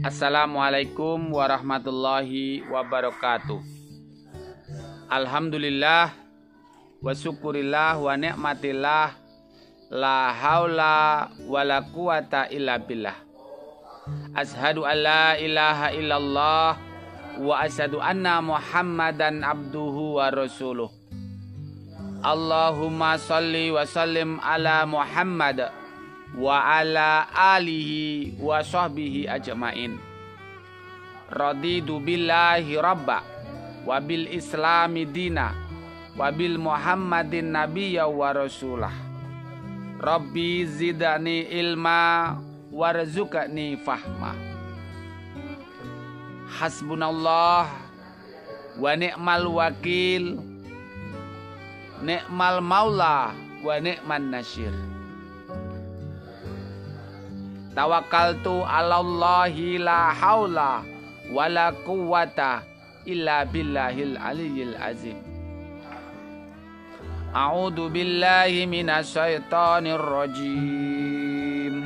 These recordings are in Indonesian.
Assalamualaikum warahmatullahi wabarakatuh. Alhamdulillah wa syukurillah wa ni'matillah, la haula wa la quwata illa billah. Ashadu an la ilaha illallah wa ashadu anna Muhammadan abduhu wa rasuluh. Allahumma salli wa sallim ala Muhammad wa ala alihi wa sahbihi ajma'in. Raditu billahi rabba wa bil islami dina wa bil muhammadin nabiyya wa rasulah. Rabbi zidani ilma warzuqni fahma. Hasbunallah wa ni'mal wakil, ni'mal maula wa ni'man nasyir. Tawakkaltu 'alallahi la haula wala quwwata illa billahil aliyyil azim. A'udzu billahi minasy syaithanir rajim.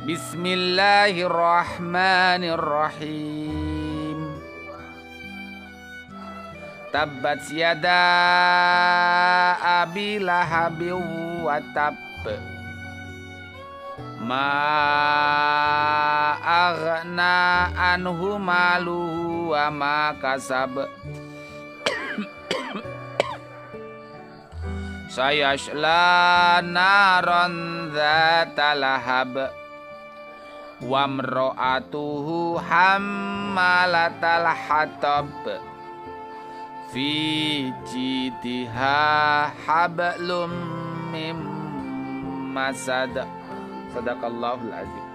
Bismillahirrahmanirrahim. Tabbat yada abi lahabin wa tab. Ma aghna anhu maluhu wa ma kasab. Sayasla naran dzata lahab wa mra'atuhu hammalatal hatab fi jidha hablum mim masad. Sadaqallahul azim.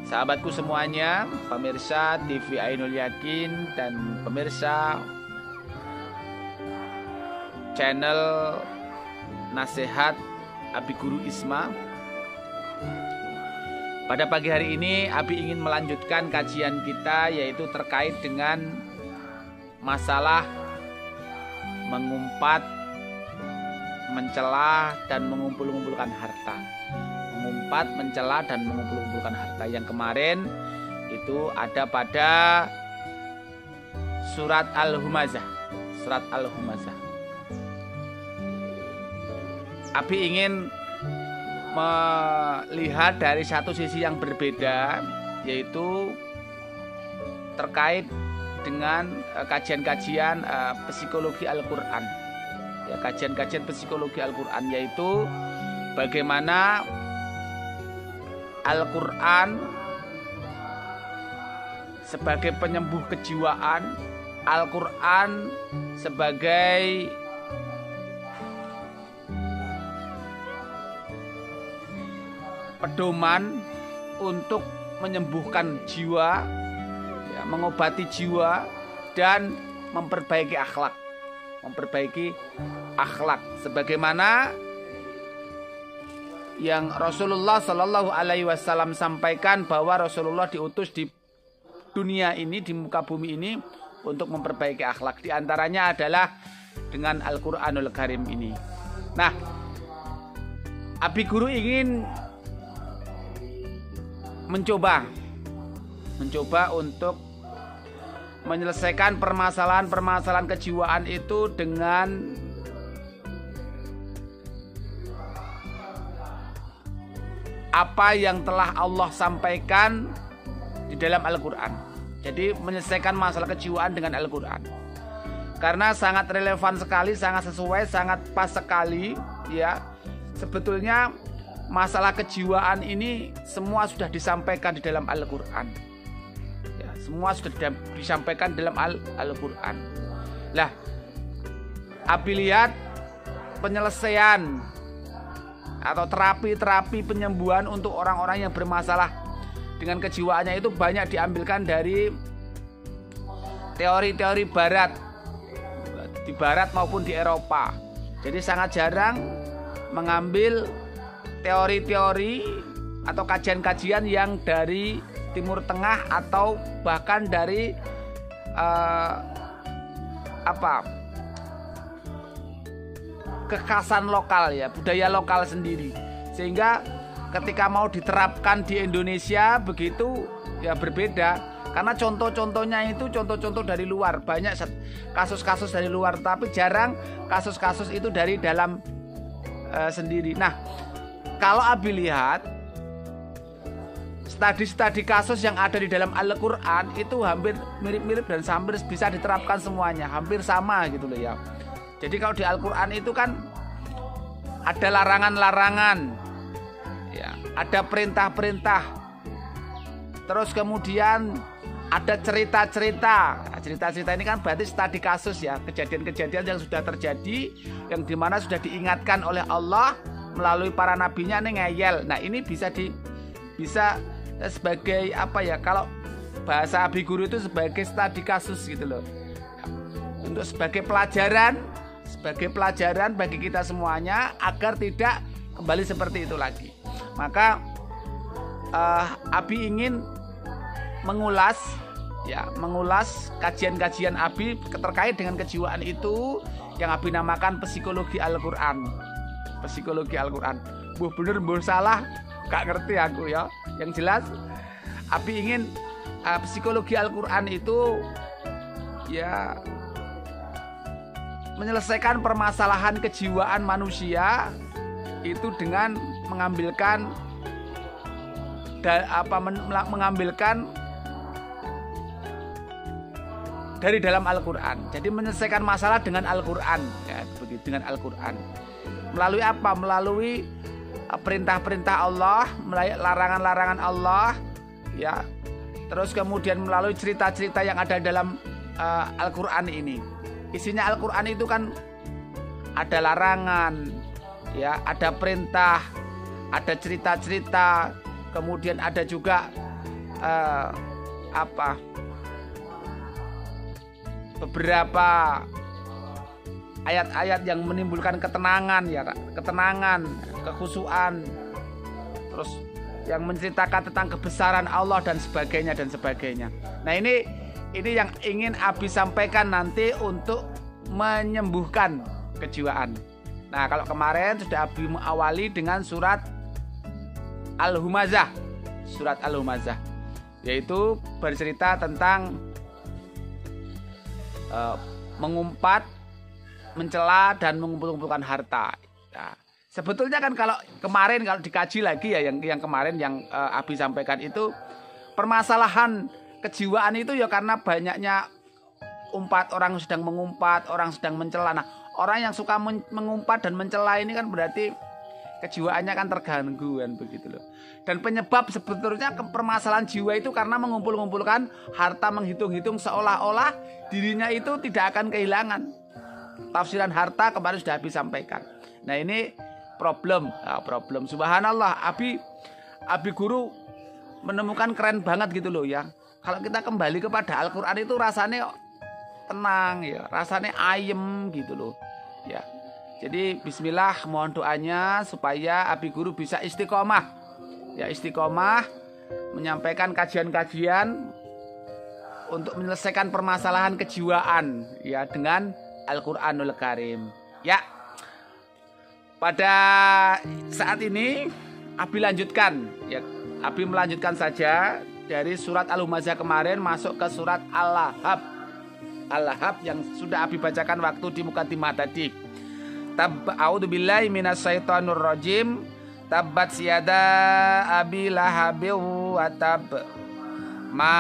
Sahabatku semuanya, pemirsa TV Ainul Yakin dan pemirsa channel Nasihat Abi Guru Isma. Pada pagi hari ini Abi ingin melanjutkan kajian kita, yaitu terkait dengan masalah mengumpat, mencela dan mengumpul-ngumpulkan harta. Mengumpat, mencela dan mengumpul-ngumpulkan harta. Yang kemarin itu ada pada surat Al-Humazah. Surat Al-Humazah. Abi ingin melihat dari satu sisi yang berbeda, yaitu terkait dengan kajian-kajian psikologi Al-Quran. Ya, kajian-kajian psikologi Al-Quran, yaitu bagaimana Al-Quran sebagai penyembuh kejiwaan, Al-Quran sebagai pedoman untuk menyembuhkan jiwa, ya, mengobati jiwa dan memperbaiki akhlak. Memperbaiki akhlak sebagaimana yang Rasulullah Shallallahu Alaihi Wasallam sampaikan, bahwa Rasulullah diutus di dunia ini, di muka bumi ini, untuk memperbaiki akhlak. Di antaranya adalah dengan Al-Quranul Karim ini. Nah, Abi Guru ingin mencoba untuk menyelesaikan permasalahan kejiwaan itu dengan apa yang telah Allah sampaikan di dalam Al-Quran. Jadi menyelesaikan masalah kejiwaan dengan Al-Quran, karena sangat relevan sekali, sangat sesuai, sangat pas sekali. Ya, sebetulnya masalah kejiwaan ini semua sudah disampaikan di dalam Al-Quran. Ya, semua sudah disampaikan dalam Al-Quran. Lah, Abi lihat penyelesaian atau terapi penyembuhan untuk orang-orang yang bermasalah dengan kejiwaannya itu banyak diambilkan dari teori-teori Barat, di Barat maupun di Eropa. Jadi sangat jarang mengambil teori-teori atau kajian-kajian yang dari Timur Tengah atau bahkan dari kekhasan lokal, ya, budaya lokal sendiri, sehingga ketika mau diterapkan di Indonesia begitu ya berbeda, karena contoh-contohnya itu contoh-contoh dari luar, banyak kasus-kasus dari luar, tapi jarang kasus-kasus itu dari dalam sendiri. Nah, kalau Abi lihat studi-studi kasus yang ada di dalam Al-Quran itu hampir mirip-mirip dan hampir bisa diterapkan semuanya, hampir sama gitu loh ya. Jadi kalau di Al-Quran itu kan ada larangan-larangan, ya, ada perintah-perintah, terus kemudian ada cerita-cerita. Cerita-cerita ini kan berarti studi kasus ya, kejadian-kejadian yang sudah terjadi, yang dimana sudah diingatkan oleh Allah melalui para nabinya nih ngeyel. Nah ini bisa sebagai apa ya, kalau bahasa Abi Guru itu sebagai studi kasus gitu loh, untuk sebagai pelajaran bagi kita semuanya agar tidak kembali seperti itu lagi. Maka Abi ingin mengulas kajian-kajian Abi terkait dengan kejiwaan itu yang Abi namakan psikologi Al-Quran. Bener salah gak ngerti aku ya. Yang jelas Abi ingin psikologi Al-Quran itu ya menyelesaikan permasalahan kejiwaan manusia itu dengan mengambilkan dari dalam Al-Quran. Jadi menyelesaikan masalah dengan Al-Quran ya, begitu, dengan Al-Quran. Melalui apa? Melalui perintah-perintah Allah, melalui larangan-larangan Allah ya. Terus kemudian melalui cerita-cerita yang ada dalam Al-Quran ini. Isinya Al-Quran itu kan ada larangan ya, ada perintah, ada cerita-cerita, kemudian ada juga beberapa ayat-ayat yang menimbulkan ketenangan ya, kekhusyuan, terus yang menceritakan tentang kebesaran Allah dan sebagainya. Nah ini yang ingin Abi sampaikan nanti untuk menyembuhkan kejiwaan. Nah kalau kemarin sudah Abi mengawali dengan surat Al-Humazah, yaitu bercerita tentang mengumpat, mencela dan mengumpulkan harta. Nah, sebetulnya kan kalau dikaji lagi ya, yang kemarin yang Abi sampaikan itu permasalahan kejiwaan itu ya karena banyaknya orang sedang mengumpat, orang sedang mencela. Nah, orang yang suka mengumpat dan mencela ini kan berarti kejiwaannya kan terganggu kan begitu loh. Dan penyebab sebetulnya permasalahan jiwa itu karena mengumpulkan harta, menghitung-hitung seolah-olah dirinya itu tidak akan kehilangan. Tafsiran harta kemarin sudah Abi sampaikan. Nah ini problem. Subhanallah, Abi Guru menemukan keren banget gitu loh ya. Kalau kita kembali kepada Al-Quran itu rasanya tenang ya, rasanya ayem gitu loh ya. Jadi bismillah, mohon doanya supaya Abi Guru bisa istiqomah menyampaikan kajian-kajian untuk menyelesaikan permasalahan kejiwaan ya dengan Al-Quranul Karim ya. Pada saat ini Abi melanjutkan saja dari surat Al-Humazah kemarin masuk ke surat Al-Lahab yang sudah Abi bacakan waktu di Mukaddimah tadi. A'udzubillahi minasyaitonir rajim. Tabbat yada abi lahabin wa tab. Ma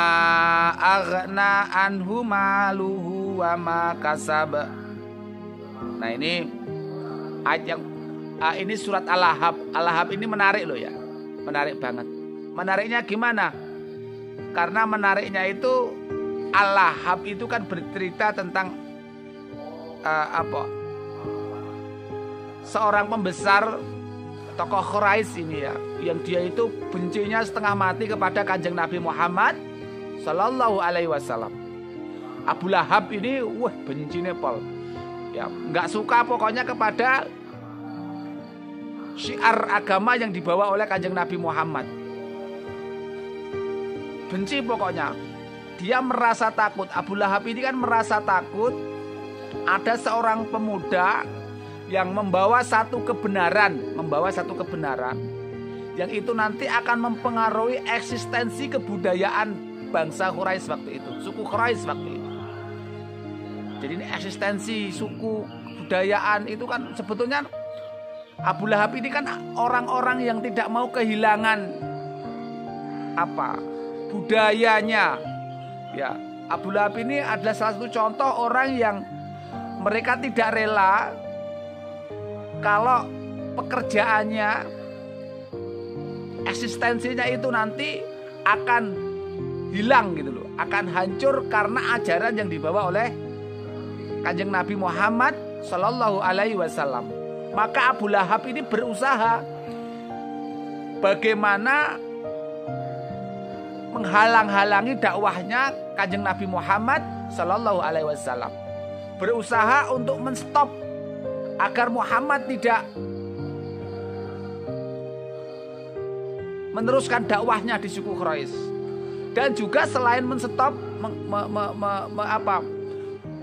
aghna anhu maluhu wa ma kasab. Nah ini ayat yang ini surat Al-Lahab. Al-Lahab ini menarik loh ya. Menarik banget. Menariknya gimana? Karena menariknya itu Al-Lahab itu kan bercerita tentang seorang pembesar tokoh Quraisy ini ya, yang dia itu bencinya setengah mati kepada Kanjeng Nabi Muhammad Sallallahu Alaihi Wasallam. Abu Lahab ini bencinya pol ya, nggak suka pokoknya kepada syiar agama yang dibawa oleh Kanjeng Nabi Muhammad. Benci pokoknya. Dia merasa takut. Abu Lahab ini kan merasa takut ada seorang pemuda yang membawa satu kebenaran yang itu nanti akan mempengaruhi eksistensi kebudayaan bangsa Quraisy waktu itu, suku Quraisy waktu itu. Jadi ini eksistensi suku kebudayaan itu kan sebetulnya Abu Lahab ini kan orang-orang yang tidak mau kehilangan budayanya. Ya, Abu Lahab ini adalah salah satu contoh orang yang mereka tidak rela kalau pekerjaannya, eksistensinya itu nanti akan hilang gitu loh, akan hancur karena ajaran yang dibawa oleh Kanjeng Nabi Muhammad Sallallahu Alaihi Wasallam. Maka Abu Lahab ini berusaha bagaimana menghalang-halangi dakwahnya Kanjeng Nabi Muhammad Sallallahu Alaihi Wasallam. Berusaha untuk menstop agar Muhammad tidak meneruskan dakwahnya di suku Quraisy. Dan juga selain menstop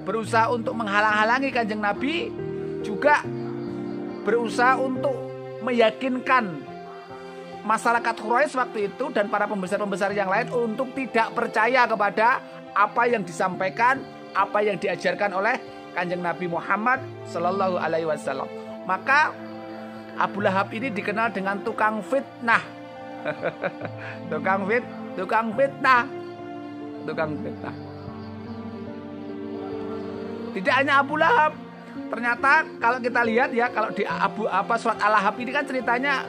berusaha untuk menghalang-halangi Kanjeng Nabi, juga berusaha untuk meyakinkan masyarakat Quraisy waktu itu dan para pembesar-pembesar yang lain untuk tidak percaya kepada apa yang disampaikan, apa yang diajarkan oleh Kanjeng Nabi Muhammad Sallallahu Alaihi Wasallam. Maka Abu Lahab ini dikenal dengan tukang fitnah. tukang fitnah. Tidak hanya Abu Lahab, ternyata kalau kita lihat ya, kalau di surat Al-Lahab ini kan ceritanya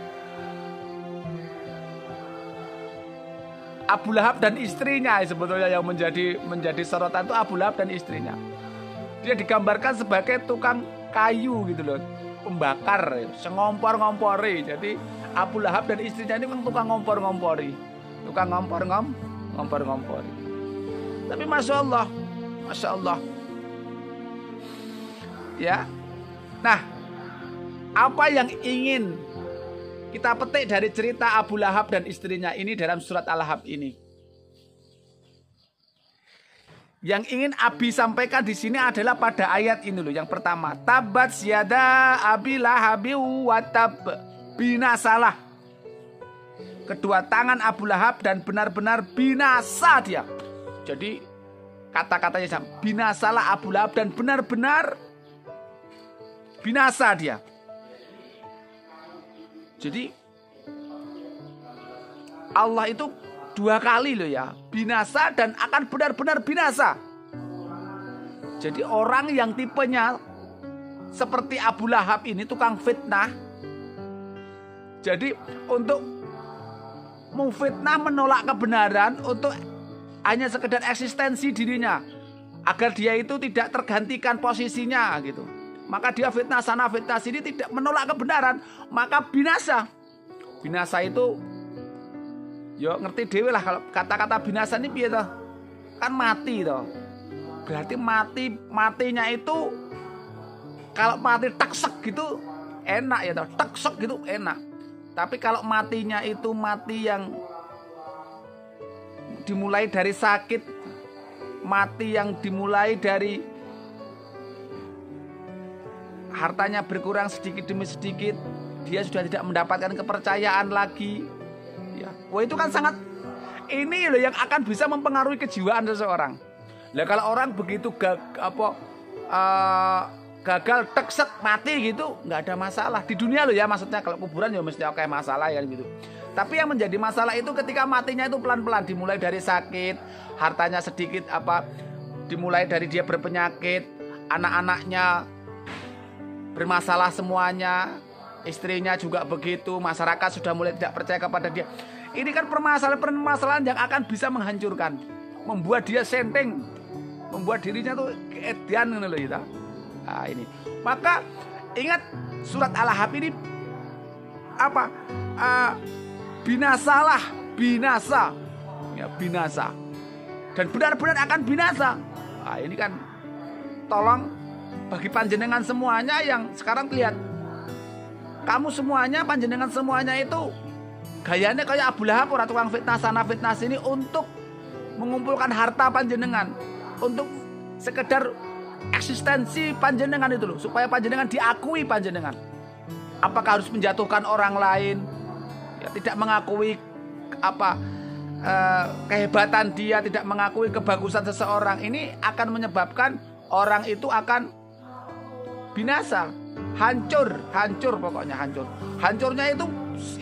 Abu Lahab dan istrinya sebetulnya yang menjadi sorotan itu Abu Lahab dan istrinya. Dia digambarkan sebagai tukang kayu gitu loh, pembakar, sengompor-ngompori. Jadi Abu Lahab dan istrinya ini memang tukang ngompor-ngompori, tukang ngompor-ngompori. Tapi masya Allah, ya. Nah, apa yang ingin kita petik dari cerita Abu Lahab dan istrinya ini dalam surat Al-Lahab ini? Yang ingin Abi sampaikan di sini adalah pada ayat ini loh. Yang pertama, tabat yada Abi Lahabi wa tab, binasalah kedua tangan Abu Lahab dan benar-benar binasa dia. Jadi kata-katanya sama, binasalah Abu Lahab dan benar-benar binasa dia. Jadi Allah itu dua kali loh ya, binasa dan akan benar-benar binasa. Jadi orang yang tipenya seperti Abu Lahab ini tukang fitnah. Jadi untuk memfitnah, menolak kebenaran untuk hanya sekedar eksistensi dirinya, agar dia itu tidak tergantikan posisinya gitu. Maka dia fitnah sana fitnah sini, tidak menolak kebenaran, maka binasa. Binasa itu yo ngerti dewe lah, kalau kata-kata binasa ini piye toh? Kan mati toh. Berarti matinya itu kalau mati teksek gitu enak ya toh. Teksek gitu enak. Tapi kalau matinya itu mati yang dimulai dari sakit, mati yang dimulai dari hartanya berkurang sedikit demi sedikit, dia sudah tidak mendapatkan kepercayaan lagi. Ya, wah itu kan sangat, ini loh yang akan bisa mempengaruhi kejiwaan seseorang. Lah kalau orang begitu gagal teksek mati gitu, nggak ada masalah di dunia loh ya, maksudnya kalau kuburan ya mesti kayak masalah ya gitu. Tapi yang menjadi masalah itu ketika matinya itu pelan-pelan, dimulai dari sakit, hartanya sedikit dimulai dari dia berpenyakit, anak-anaknya bermasalah semuanya, istrinya juga begitu, masyarakat sudah mulai tidak percaya kepada dia. Ini kan permasalahan yang akan bisa menghancurkan, membuat dia senteng, membuat dirinya tuh keedian gitu loh kita. Nah, ini. Maka ingat surat Al-Lahab ini apa? Binasalah, binasa. Ya, binasa. Dan benar-benar akan binasa. Nah, ini kan tolong bagi panjenengan semuanya yang sekarang lihat, kamu semuanya, panjenengan semuanya itu gayanya kayak Abu Lahab, orang tukang fitnah sana fitnah sini untuk mengumpulkan harta panjenengan, untuk sekedar eksistensi panjenengan itu loh, supaya panjenengan diakui panjenengan. Apakah harus menjatuhkan orang lain? Ya, ya, tidak mengakui kehebatan dia, tidak mengakui kebagusan seseorang, ini akan menyebabkan orang itu akan binasa, hancur pokoknya hancur. Hancurnya itu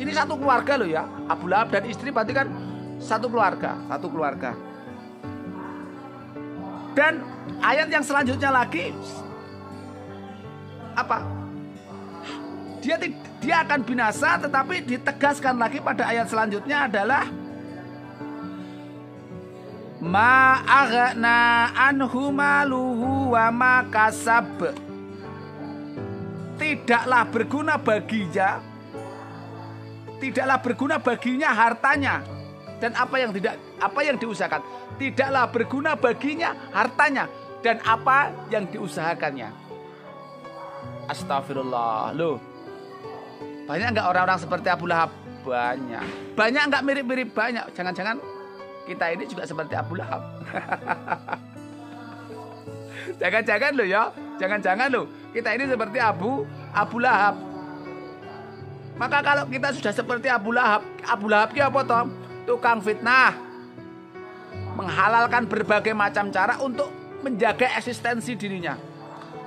ini satu keluarga loh ya. Abu Lahab dan istri berarti kan satu keluarga. Dan ayat yang selanjutnya lagi dia akan binasa, tetapi ditegaskan lagi pada ayat selanjutnya adalah ma aghna anhu maluhu wa ma kasab. Tidaklah berguna baginya hartanya dan apa yang diusahakan. Tidaklah berguna baginya hartanya dan apa yang diusahakannya. Astagfirullah. Loh, banyak nggak orang-orang seperti Abu Lahab? Banyak nggak mirip-mirip? Banyak. Jangan-jangan kita ini juga seperti Abu Lahab. Jangan-jangan loh ya. Jangan-jangan loh kita ini seperti Abu Lahab. Maka kalau kita sudah seperti Abu Lahab ki apa toh? Tukang fitnah, menghalalkan berbagai macam cara untuk menjaga eksistensi dirinya,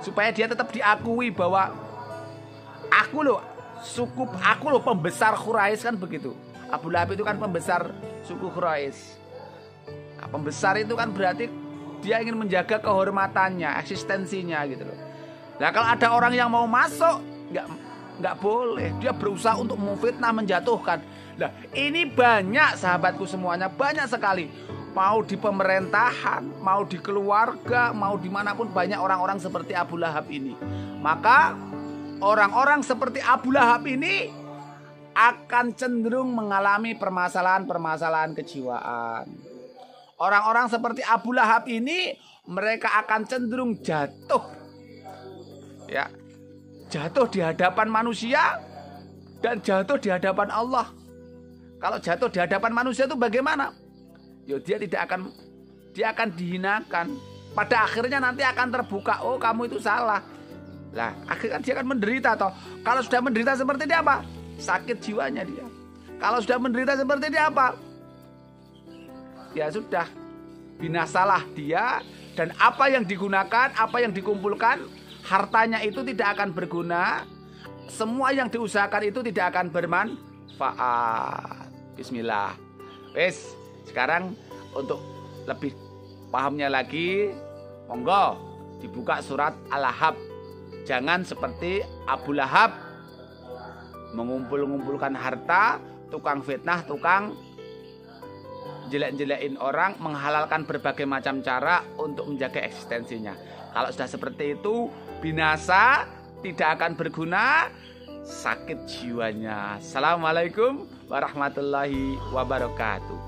supaya dia tetap diakui bahwa aku loh pembesar Quraisy, kan begitu. Abu Lahab itu kan pembesar suku Quraisy. Nah, pembesar itu kan berarti dia ingin menjaga kehormatannya, eksistensinya gitu loh. Nah, kalau ada orang yang mau masuk, nggak boleh. Dia berusaha untuk memfitnah, menjatuhkan. Nah, ini banyak sahabatku semuanya, banyak sekali. Mau di pemerintahan, mau di keluarga, mau dimanapun banyak orang-orang seperti Abu Lahab ini. Maka orang-orang seperti Abu Lahab ini akan cenderung mengalami permasalahan-permasalahan kejiwaan. Orang-orang seperti Abu Lahab ini mereka akan cenderung jatuh, ya, jatuh di hadapan manusia dan jatuh di hadapan Allah. Kalau jatuh di hadapan manusia itu bagaimana? Yo, dia akan dihinakan. Pada akhirnya nanti akan terbuka, oh kamu itu salah. Lah, akhirnya dia akan menderita toh. Kalau sudah menderita seperti dia apa? Sakit jiwanya dia. Kalau sudah menderita seperti dia apa? Ya sudah, binasalah dia, dan apa yang digunakan, apa yang dikumpulkan, hartanya itu tidak akan berguna. Semua yang diusahakan itu tidak akan bermanfaat. Bismillah. Wes, sekarang untuk lebih pahamnya lagi, monggo dibuka surat Al-Lahab. Jangan seperti Abu Lahab mengumpulkan harta, tukang fitnah, tukang jelek-jelekin orang, menghalalkan berbagai macam cara untuk menjaga eksistensinya. Kalau sudah seperti itu, binasa, tidak akan berguna, sakit jiwanya. Assalamualaikum warahmatullahi wabarakatuh.